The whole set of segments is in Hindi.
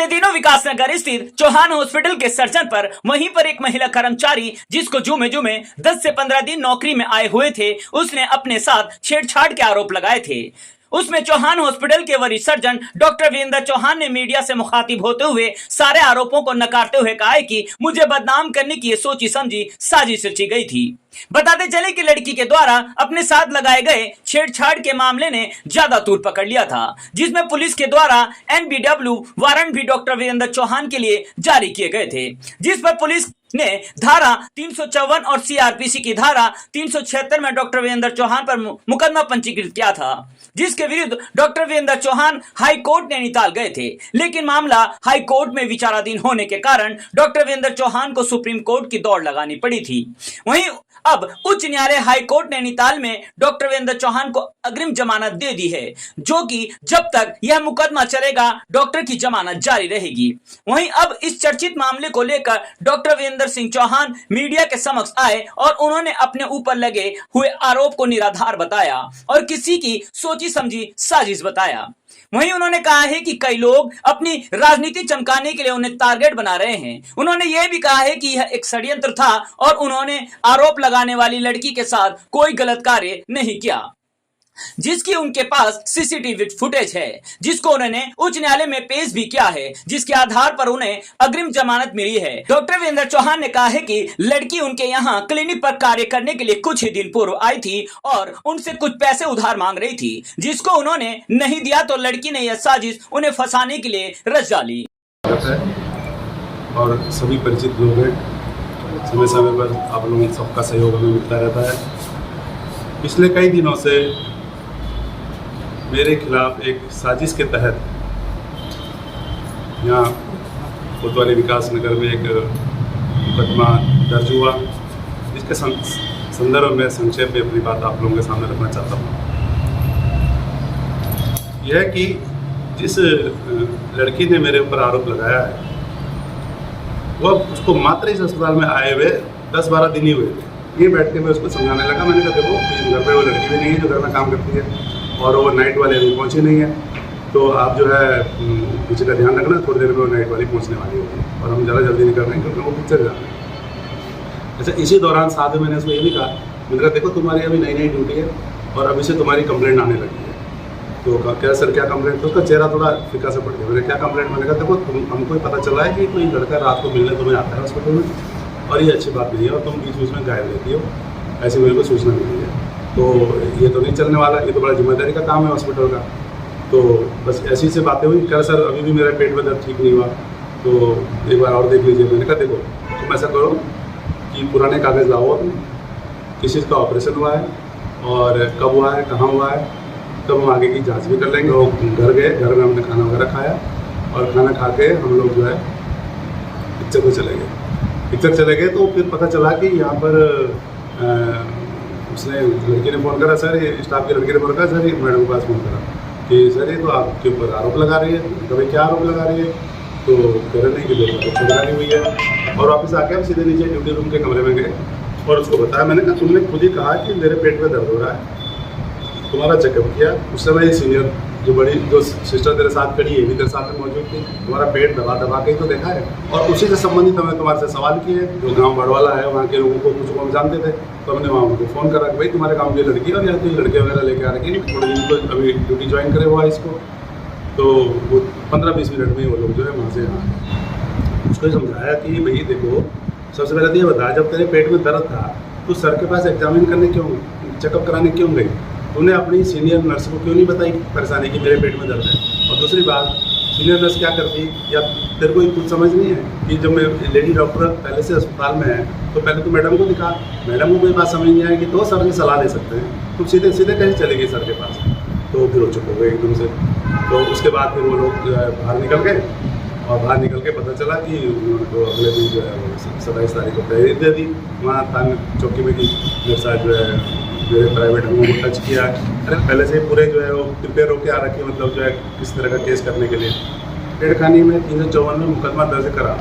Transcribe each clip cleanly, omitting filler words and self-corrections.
बीते दिनों विकासनगर स्थित चौहान हॉस्पिटल के सर्जन पर वहीं पर एक महिला कर्मचारी जिसको जुमे जुमे 10 से 15 दिन नौकरी में आए हुए थे, उसने अपने साथ छेड़छाड़ के आरोप लगाए थे। उसमें चौहान हॉस्पिटल के वरिष्ठ सर्जन डॉक्टर वीरेंद्र चौहान ने मीडिया से मुखातिब होते हुए सारे आरोपों को नकारते हुए कहा है कि मुझे बदनाम करने की ये सोची समझी साजिश रची गई थी। बताते चले कि लड़की के द्वारा अपने साथ लगाए गए छेड़छाड़ के मामले ने ज्यादा तूल पकड़ लिया था, जिसमें पुलिस के द्वारा NBW वारंट भी डॉक्टर वीरेंद्र चौहान के लिए जारी किए गए थे, जिस पर पुलिस ने धारा 354 और CRPC की धारा 376 में डॉक्टर वीरेंद्र चौहान पर मुकदमा पंजीकृत किया था, जिसके विरुद्ध doctor Virendra Chauhan high court Nainital गए थे। लेकिन मामला हाई कोर्ट में विचाराधीन होने के कारण डॉक्टर वीरेंद्र चौहान को सुप्रीम कोर्ट की दौड़ लगानी पड़ी थी। वहीं अब उच्च न्यायालय हाई कोर्ट नैनीताल में डॉक्टर वीरेंद्र चौहान को अग्रिम जमानत दे दी है, जो कि जब तक यह मुकदमा चलेगा डॉक्टर की जमानत जारी रहेगी। वहीं अब इस चर्चित मामले को लेकर डॉक्टर वीरेंद्र सिंह चौहान मीडिया के समक्ष आए और उन्होंने अपने ऊपर लगे हुए आरोप को निराधार बताया और किसी की सोची समझी साजिश बताया। वहीं उन्होंने कहा है कि कई लोग अपनी राजनीति चमकाने के लिए उन्हें टारगेट बना रहे हैं। उन्होंने यह भी कहा है कि यह एक षड्यंत्र था और उन्होंने आरोप लगाने वाली लड़की के साथ कोई गलत कार्य नहीं किया, जिसकी उनके पास CCTV फुटेज है, जिसको उन्होंने उच्च न्यायालय में पेश भी किया है, जिसके आधार पर उन्हें अग्रिम जमानत मिली है। डॉक्टर वीरेंद्र चौहान ने कहा है कि लड़की उनके यहाँ क्लिनिक पर कार्य करने के लिए कुछ ही दिन पूर्व आई थी और उनसे कुछ पैसे उधार मांग रही थी, जिसको उन्होंने नहीं दिया तो लड़की ने यह साजिश उन्हें फंसाने के लिए रच डाली। और सभी परिचित लोग हैं, समय समय पर आप लोगों सबका सहयोग हमें मिलता रहता है। पिछले कई दिनों से मेरे खिलाफ एक साजिश के तहत यहाँ कोतवाली विकास नगर में एक मुकदमा दर्ज हुआ, जिसके संदर्भ में संक्षेप में अपनी बात आप लोगों के सामने रखना चाहता हूँ। यह कि जिस लड़की ने मेरे ऊपर आरोप लगाया है, वह उसको मात्र इस अस्पताल में आए हुए 10-12 दिन ही हुए थे। ये बैठ के मैं उसको समझाने लगा, मैंने कहा देखो घर पे वो लड़की भी नहीं है जो घर में काम करती है और वो नाइट वाले अभी पहुँचे नहीं है, तो आप जो है किसी का ध्यान रखना, थोड़ी देर में वो नाइट वाली पहुँचने वाली होगी और हम ज़्यादा जल्दी नहीं कर रहे हैं क्योंकि वो पिक्चर जा रहे हैं। अच्छा, इसी दौरान साथ में मैंने उसको ये भी कहा, मैंने कहा देखो तुम्हारी अभी नई ड्यूटी है और अभी से तुम्हारी कंप्लेंट आने लगी है। तो क्या सर क्या कंप्लेंट? तो उसका चेहरा थोड़ा फीका से पड़ गया। मैंने क्या कंप्लेंट? मैंने कहा देखो हमको पता चला है कि कोई लड़का रात को मिलने तुम्हें आता है हॉस्पिटल में और ये अच्छी बात नहीं है और तुम बीच बीच में गायब रहती हो, ऐसी मेरे को सूचना मिली है। तो ये तो नहीं चलने वाला, ये तो बड़ा जिम्मेदारी का काम है हॉस्पिटल का। तो बस ऐसी से बातें हुई। क्या सर अभी भी मेरा पेट में दर्द ठीक नहीं हुआ, तो एक बार और देख लीजिए। मैंने कहा देखो तुम ऐसा करो कि पुराने कागज़ लाओ, किस चीज़ का ऑपरेशन हुआ है और कब हुआ है, कहाँ हुआ है, तब हम आगे की जांच भी कर लेंगे। और घर गए, घर में हमने खाना वगैरह खाया और खाना खा के हम लोग जो है पिक्चर में चले गए। तो फिर पता चला कि यहाँ पर उसने लड़की ने फ़ोन करा, सर ये स्टाफ की लड़की ने फ़ोन करा, सर ये मैडम के पास फ़ोन करा कि सर ये तो आपके ऊपर आरोप लगा रही है। कभी क्या आरोप लगा रही है? तो कह रहे नहीं कि देखो तो छुड़ानी हुई है। और वापस आके हम सीधे नीचे ड्यूटी रूम के कमरे में गए और उसको बताया। मैंने कहा तुमने खुद ही कहा कि मेरे पेट में दर्द हो रहा है, तुम्हारा चेकअप किया। उस समय ये सीनियर जो सिस्टर तेरे साथ खड़ी है, भी तेरे साथ में मौजूद थी, तुम्हारा पेट दबा के ही तो देखा है। और उसी से संबंधित हमने तुम्हारे से सवाल किए। जो गांव बड़वाला है वहाँ के लोगों को कुछ को हम जानते थे, तो हमने वहाँ उनको फ़ोन करा कि भाई तुम्हारे गाँव की लड़की और यहाँ कोई लड़के वगैरह लेके आ रही है, थोड़े दिन को अभी ड्यूटी ज्वाइन करे हुआ है इसको। तो वो 15-20 मिनट में वो लोग जो है वहाँ से यहाँ उसको समझाया कि भाई देखो सबसे पहले तो ये बताया, जब तेरे पेट में दर्द था तो सर के पास एग्जामिन करने क्यों, चेकअप कराने क्यों गई? तूने अपनी सीनियर नर्स को क्यों नहीं बताई परेशानी कि मेरे पेट में दर्द है? और दूसरी बात, सीनियर नर्स क्या करती, या तेरे को कुछ समझ नहीं है कि जब मैं लेडी डॉक्टर पहले से अस्पताल में है तो पहले तो मैडम को दिखा, मैडम को कोई बात समझ नहीं आएगी तो सर से सलाह दे सकते हैं, तुम सीधे कैसे चलेगी सर के पास? तो फिर वो चुप हो गए एकदम से। तो उसके बाद फिर वो लोग बाहर निकल गए और बाहर निकल के पता चला कि उनको अगले दिन जो है 27 तारीख को तहरीर दे दी वहाँ थाना चौकी में कि मेरे साथ जो है मेरे प्राइवेट अंगों को टच किया। अरे पहले से पूरे जो है वो प्रिपेयर होकर आ रखे, मतलब जो है किस तरह का केस करने के लिए। छेड़खानी में 354 में मुकदमा दर्ज करा।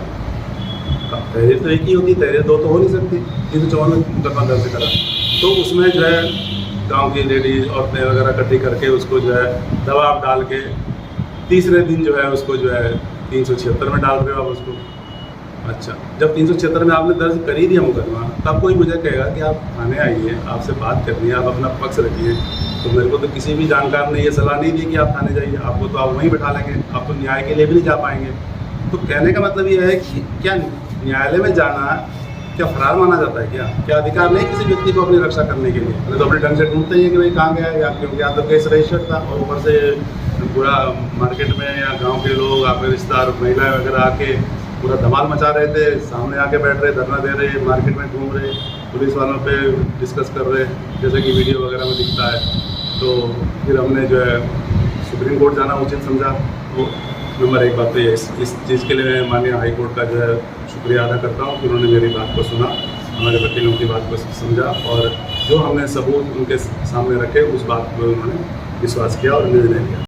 तहरीर तो एक ही होती, तहरीर दो तो हो नहीं सकती। 354 में मुकदमा दर्ज करा तो उसमें जो है गांव की लेडीज औरतें वगैरह इकट्ठी करके उसको जो है दबाव डाल के तीसरे दिन जो है उसको जो है 376 में डाल रहे हो आप उसको। अच्छा, जब 376 में आपने दर्ज कर ही दिया मुकदमा, तब कोई मुझे कहेगा कि आप थाने आइए, आपसे बात करनी है, आप अपना पक्ष रखिए, तो मेरे को तो किसी भी जानकार ने ये सलाह नहीं दी कि आप थाने जाइए, आपको तो आप वहीं बैठा लेंगे, आप तो न्याय के लिए भी नहीं जा पाएंगे। तो कहने का मतलब ये है कि क्या न्यायालय में जाना क्या फरार माना जाता है? क्या अधिकार नहीं किसी व्यक्ति को अपनी रक्षा करने के लिए? अरे तो अपने ढंग से ढूंढते ही है कि भाई कहाँ गया है, या क्योंकि या तो केस रजिस्टर्ड था और ऊपर से पूरा मार्केट में या गांव के लोग, आपके रिश्तेदार, महिलाएं वगैरह आके पूरा धमाल मचा रहे थे, सामने आके बैठ रहे, धरना दे रहे, मार्केट में घूम रहे, पुलिस वालों पे डिस्कस कर रहे, जैसे कि वीडियो वगैरह में दिखता है। तो फिर हमने जो है सुप्रीम कोर्ट जाना उचित समझा। वो नंबर एक बात तो ये, इस चीज़ के लिए मैं माननीय हाई कोर्ट का जो है शुक्रिया अदा करता हूँ कि उन्होंने मेरी बात को सुना, हमारे वकीलों की बात को समझा, और जो हमने सबूत उनके सामने रखे उस बात पर उन्होंने विश्वास किया और निर्णय लिया।